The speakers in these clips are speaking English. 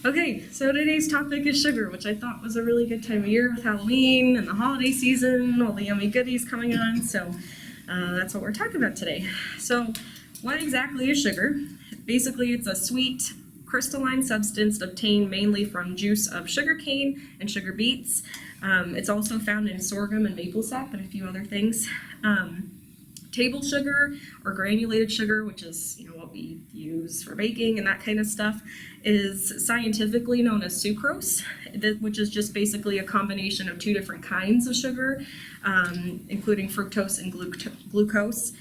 Okay, so today's topic is sugar, which I thought was a really good time of year with Halloween and the holiday season, all the yummy goodies coming on, so that's what we're talking about today. So what exactly is sugar? Basically, it's a sweet, crystalline substance obtained mainly from juice of sugarcane and sugar beets. It's also found in sorghum and maple sap and a few other things. Table sugar or granulated sugar, which is what we use for baking and that kind of stuff, is scientifically known as sucrose, which is just basically a combination of two different kinds of sugar, including fructose and glucose.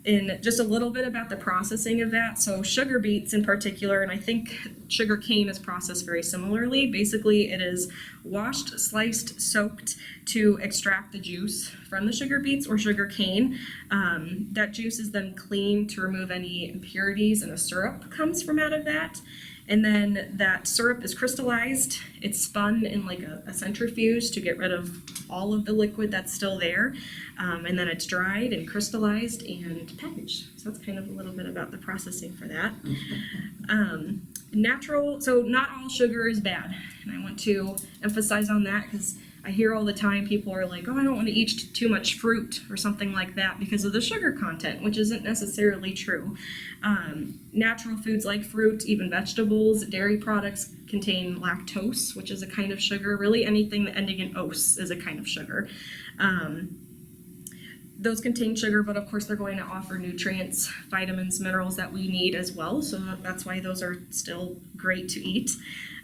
And just a little bit about the processing of that. So sugar beets in particular, and I think sugar cane is processed very similarly. Basically, it is washed, sliced, soaked to extract the juice from the sugar beets or sugar cane. That juice is then cleaned to remove any impurities, and a syrup comes from out of that. And then that syrup is crystallized. It's spun in like a centrifuge to get rid of all of the liquid that's still there. And then it's dried and crystallized and packaged. So that's kind of a little bit about the processing for that. So not all sugar is bad. And I want to emphasize on that because I hear all the time people are like, oh, I don't want to eat too much fruit or something like that because of the sugar content, which isn't necessarily true. Natural foods like fruit, even vegetables, dairy products contain lactose, which is a kind of sugar. Really anything ending in ose is a kind of sugar. Those contain sugar, but of course they're going to offer nutrients, vitamins, minerals that we need as well, so that's why those are still great to eat.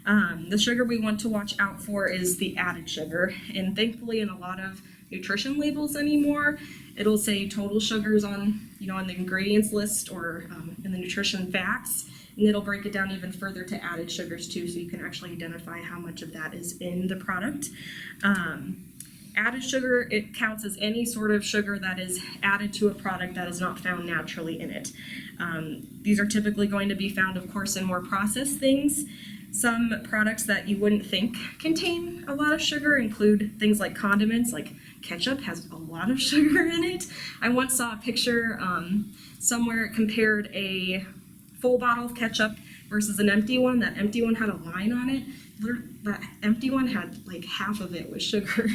The sugar we want to watch out for is the added sugar, and thankfully in a lot of nutrition labels anymore, it'll say total sugars on the ingredients list or in the nutrition facts, and it'll break it down even further to added sugars too, so you can actually identify how much of that is in the product. Added sugar, it counts as any sort of sugar that is added to a product that is not found naturally in it. These are typically going to be found, of course, in more processed things. Some products that you wouldn't think contain a lot of sugar include things like condiments, like ketchup has a lot of sugar in it. I once saw a picture somewhere it compared a full bottle of ketchup versus an empty one. That empty one had a line on it. That empty one had like half of it was sugar.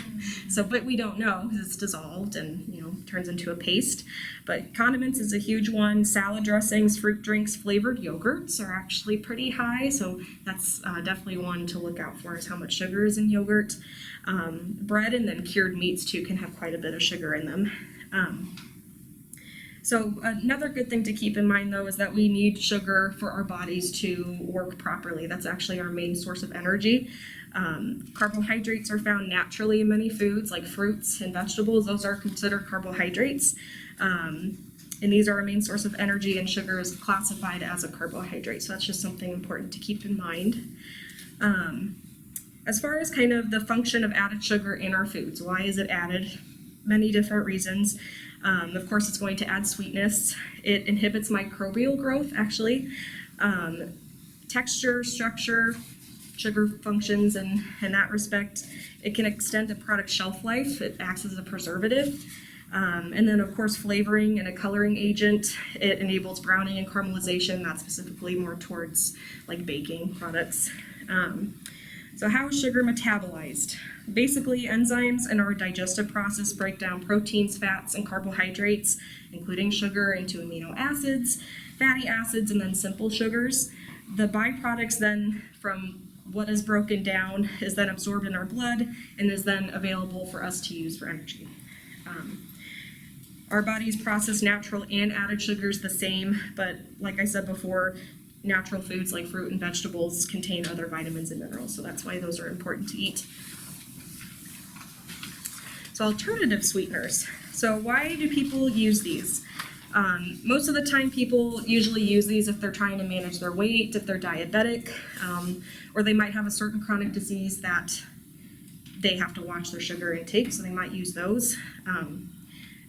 But we don't know because it's dissolved and turns into a paste. But condiments is a huge one. Salad dressings, fruit drinks, flavored yogurts are actually pretty high. So that's definitely one to look out for, is how much sugar is in yogurt. Bread and then cured meats too can have quite a bit of sugar in them. So another good thing to keep in mind, though, is that we need sugar for our bodies to work properly. That's actually our main source of energy. Carbohydrates are found naturally in many foods, like fruits and vegetables. Those are considered carbohydrates. And these are our main source of energy, and sugar is classified as a carbohydrate. So that's just something important to keep in mind. As far as kind of the function of added sugar in our foods, why is it added? Many different reasons. Of course, it's going to add sweetness. It inhibits microbial growth, actually. Texture, structure, sugar functions in that respect. It can extend a product shelf life. It acts as a preservative. And then, of course, flavoring and a coloring agent. It enables browning and caramelization. That's specifically more towards like baking products. So how is sugar metabolized? Basically, enzymes in our digestive process break down proteins, fats, and carbohydrates, including sugar, into amino acids, fatty acids, and then simple sugars. The byproducts then from what is broken down is then absorbed in our blood and is then available for us to use for energy. Our bodies process natural and added sugars the same, but like I said before, natural foods like fruit and vegetables contain other vitamins and minerals, so that's why those are important to eat. So alternative sweeteners. So why do people use these? Most of the time people usually use these if they're trying to manage their weight, if they're diabetic, or they might have a certain chronic disease that they have to watch their sugar intake, so they might use those.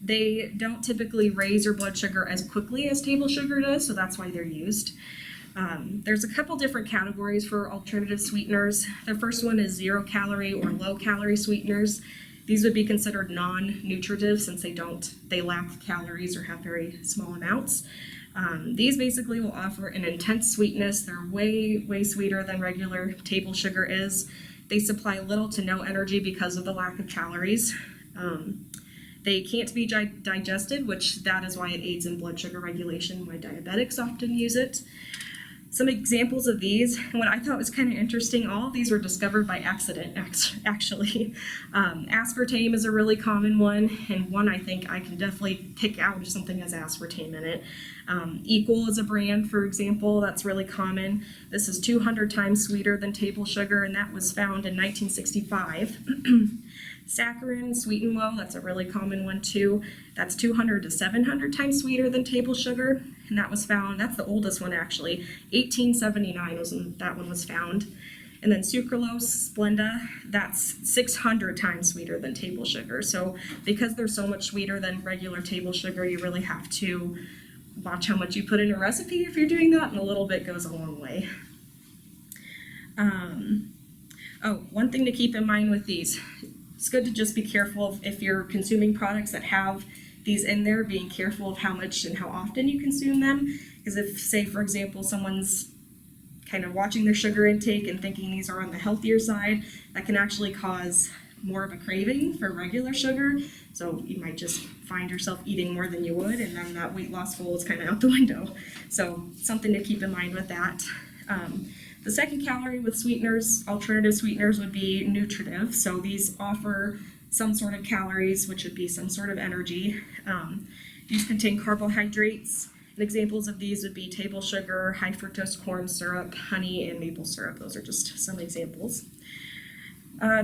They don't typically raise your blood sugar as quickly as table sugar does, so that's why they're used. There's a couple different categories for alternative sweeteners. The first one is 0 calorie or low calorie sweeteners. These would be considered non-nutritive since they lack calories or have very small amounts. These basically will offer an intense sweetness. They're way sweeter than regular table sugar is. They supply little to no energy because of the lack of calories. They can't be digested, which that is why it aids in blood sugar regulation, why diabetics often use it. Some examples of these, and what I thought was kind of interesting, all of these were discovered by accident, actually. Aspartame is a really common one, and one I think I can definitely pick out if something has aspartame in it. Equal is a brand, for example, that's really common. This is 200 times sweeter than table sugar, and that was found in 1965. Saccharin, sweet and low, that's a really common one too. That's 200 to 700 times sweeter than table sugar, and that was found, that's the oldest one actually, 1879 was when that one was found. And then sucralose, Splenda, that's 600 times sweeter than table sugar. So because they're so much sweeter than regular table sugar, you really have to watch how much you put in a recipe if you're doing that, and a little bit goes a long way. One thing to keep in mind with these, it's good to just be careful if you're consuming products that have these in there, being careful of how much and how often you consume them. Because if, say, for example, someone's kind of watching their sugar intake and thinking these are on the healthier side, that can actually cause more of a craving for regular sugar. So you might just find yourself eating more than you would, and then that weight loss goal is kind of out the window. So something to keep in mind with that. The second calorie with sweeteners, alternative sweeteners, would be nutritive. So these offer some sort of calories, which would be some sort of energy. These contain carbohydrates. And examples of these would be table sugar, high fructose corn syrup, honey, and maple syrup. Those are just some examples.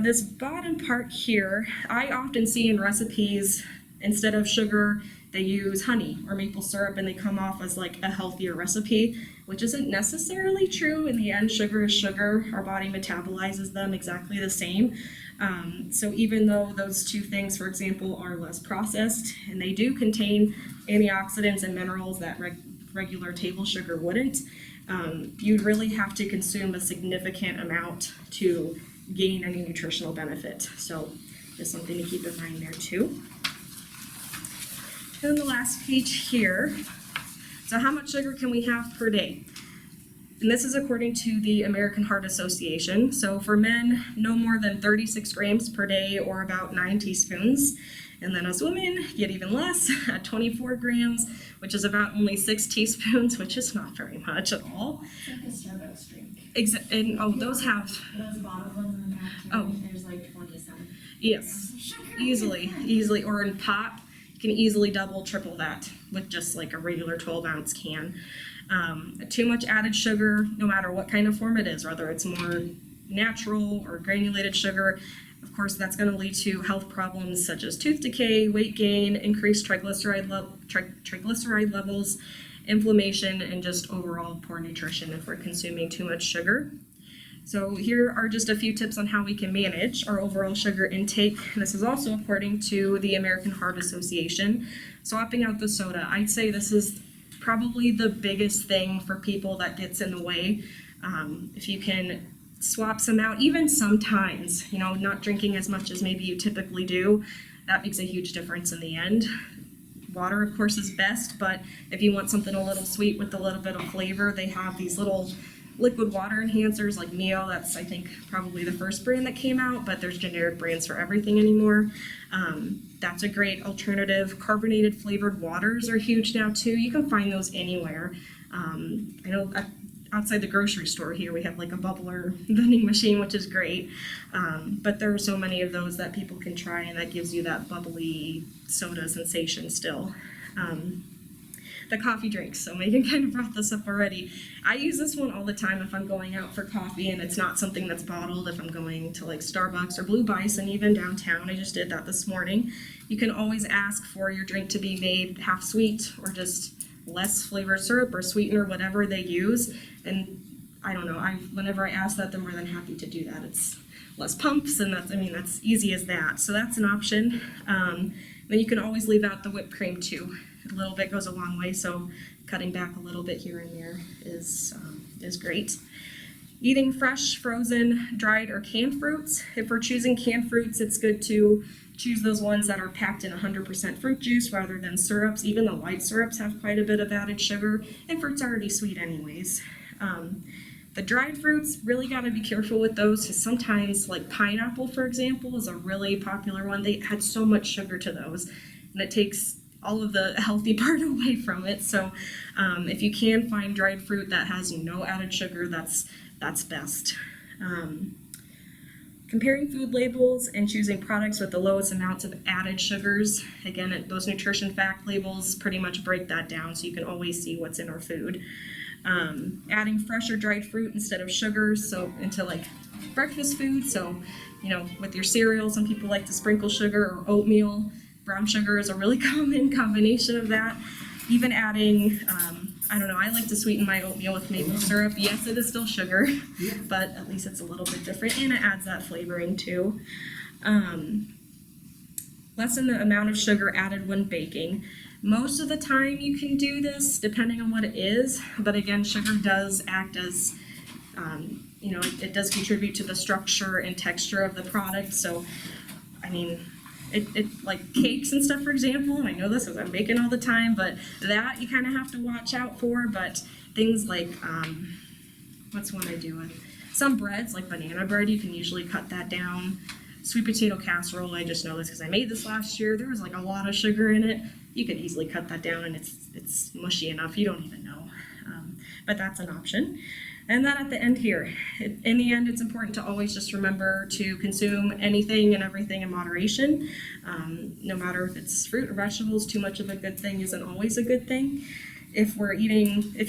This bottom part here, I often see in recipes, instead of sugar, they use honey or maple syrup, and they come off as like a healthier recipe, which isn't necessarily true. In the end, sugar is sugar. Our body metabolizes them exactly the same. So even though those two things, for example, are less processed, and they do contain antioxidants and minerals that regular table sugar wouldn't, you'd really have to consume a significant amount to gain any nutritional benefit. So just something to keep in mind there too. And the last page here. So how much sugar can we have per day? And this is according to the American Heart Association. So for men, no more than 36 grams per day, or about 9 teaspoons. And then as women, get even less, at 24 grams, which is about only 6 teaspoons, which is not very much at all. It's like a Starbucks drink. And those have... Those bottled ones in the back, there's like 27. Yes, easily. Or in pop, you can easily double, triple that with just like a regular 12-ounce can. Too much added sugar, no matter what kind of form it is, whether it's more natural or granulated sugar, of course that's going to lead to health problems such as tooth decay, weight gain, increased triglyceride levels, inflammation, and just overall poor nutrition if we're consuming too much sugar. So here are just a few tips on how we can manage our overall sugar intake. This is also according to the American Heart Association. Swapping out the soda, I'd say this is probably the biggest thing for people that gets in the way. If you can swap some out, even sometimes, not drinking as much as maybe you typically do, that makes a huge difference in the end. Water, of course, is best, but if you want something a little sweet with a little bit of flavor, they have these little liquid water enhancers like Mio. That's, I think, probably the first brand that came out, but there's generic brands for everything anymore. That's a great alternative. Carbonated flavored waters are huge now too. You can find those anywhere. I know outside the grocery store here we have like a bubbler vending machine, which is great. But there are so many of those that people can try, and that gives you that bubbly soda sensation still. The coffee drinks, so Megan kind of brought this up already. I use this one all the time if I'm going out for coffee and it's not something that's bottled. If I'm going to like Starbucks or Blue Bison, even downtown, I just did that this morning. You can always ask for your drink to be made half sweet or just less flavored syrup or sweetener, whatever they use. And I don't know, whenever I ask that, they're more than happy to do that. It's less pumps, and that's easy as that. So that's an option. Then you can always leave out the whipped cream too. A little bit goes a long way, so cutting back a little bit here and there is great. Eating fresh, frozen, dried, or canned fruits. If we're choosing canned fruits, it's good to choose those ones that are packed in 100% fruit juice rather than syrups. Even the light syrups have quite a bit of added sugar, and fruit's already sweet anyways. The dried fruits, really got to be careful with those, because sometimes, like pineapple, for example, is a really popular one. They add so much sugar to those, and it takes all of the healthy part away from it. So if you can find dried fruit that has no added sugar, that's best. Comparing food labels and choosing products with the lowest amounts of added sugars. Again, those nutrition fact labels pretty much break that down, so you can always see what's in our food. Adding fresh or dried fruit instead of sugar, so into like breakfast food. So, with your cereal, some people like to sprinkle sugar, or oatmeal. Brown sugar is a really common combination of that. Even adding, I like to sweeten my oatmeal with maple syrup. Yes, it is still sugar, but at least it's a little bit different, and it adds that flavoring too. Lessen the amount of sugar added when baking. Most of the time you can do this, depending on what it is, but again, sugar does act as, it does contribute to the structure and texture of the product. So, it like cakes and stuff, for example, and I know this because I'm baking all the time, but that you kind of have to watch out for. But things like, what's one I do with? Some breads, like banana bread, you can usually cut that down. Sweet potato casserole, I just know this because I made this last year. There was like a lot of sugar in it. You could easily cut that down, and it's mushy enough, you don't even know. But that's an option. And then at the end here, in the end, it's important to always just remember to consume anything and everything in moderation. No matter if it's fruit or vegetables, too much of a good thing isn't always a good thing. If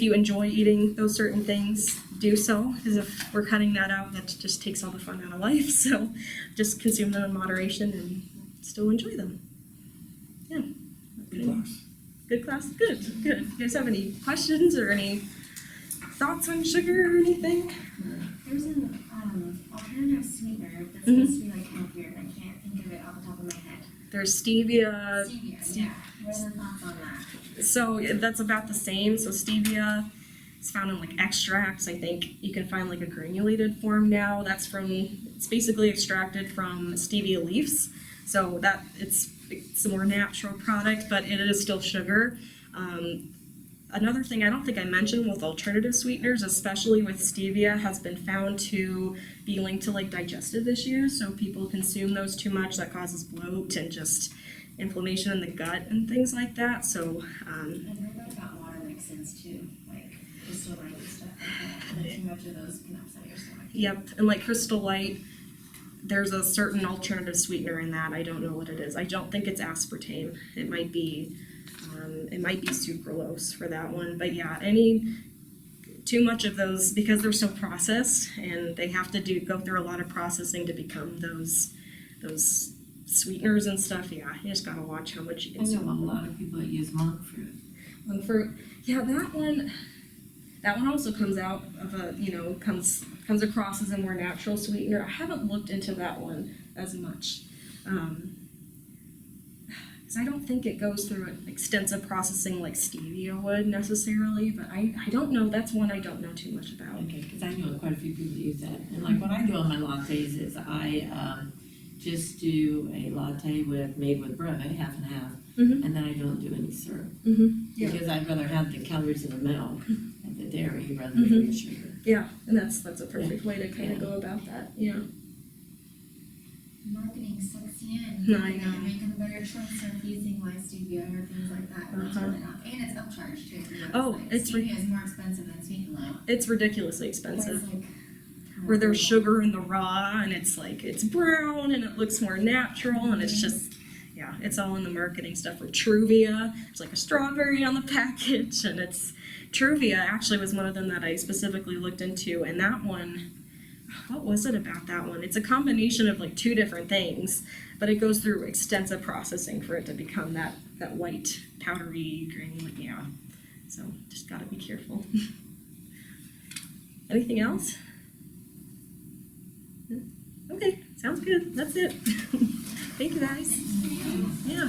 you enjoy eating those certain things, do so, because if we're cutting that out, that just takes all the fun out of life. So just consume them in moderation and still enjoy them. Yeah. Good class. Good class? Good. You guys have any questions or any thoughts on sugar or anything? There's an alternative sweetener that's supposed to be like healthier, and I can't think of it off the top of my head. There's stevia. Stevia, yeah. What are the thoughts on that? So that's about the same. So stevia is found in like extracts. I think you can find like a granulated form now. It's basically extracted from stevia leaves. So it's a more natural product, but it is still sugar. Another thing I don't think I mentioned with alternative sweeteners, especially with stevia, has been found to be linked to like digestive issues. So people consume those too much, that causes bloat and just inflammation in the gut and things like that. So I've heard about water mix-ins too, like Crystal Light and stuff like that. And too much of those can upset your stomach. Yep, and like Crystal Light, there's a certain alternative sweetener in that. I don't know what it is. I don't think it's aspartame. It might be sucralose for that one. But yeah, too much of those, because they're so processed and they have to go through a lot of processing to become those sweeteners and stuff. Yeah, you just gotta watch how much you I consume. know a lot of people that use monk fruit. Monk fruit, yeah, that one also comes out of comes across as a more natural sweetener. I haven't looked into that one as much. I don't think it goes through an extensive processing like stevia would necessarily, but I don't know. That's one I don't know too much about. Okay, because I know quite a few people use that. And like what I do on my lattes is I just do a latte made with bread, half and half, and then I don't do any syrup. Yeah. Because I'd rather have the calories in the milk and the dairy rather than the sugar. Yeah, and that's a perfect way to kind of go about that. Yeah. Marketing sucks you in. No, I know. Making a better choice of using like stevia or things like that. It's really not. And it's upcharged too. Stevia is more expensive than sweetened low. It's ridiculously expensive. It's like, where there's sugar in the raw, and it's like it's brown and it looks more natural, and it's just, yeah, it's all in the marketing stuff. With Truvia, it's like a strawberry on the package, and Truvia actually was one of them that I specifically looked into, and that one, what was it about that one? It's a combination of like two different things, but it goes through extensive processing for it to become that white powdery grain. Yeah, so just gotta be careful. Anything else? Okay, sounds good. That's it. Thank you guys. Yeah.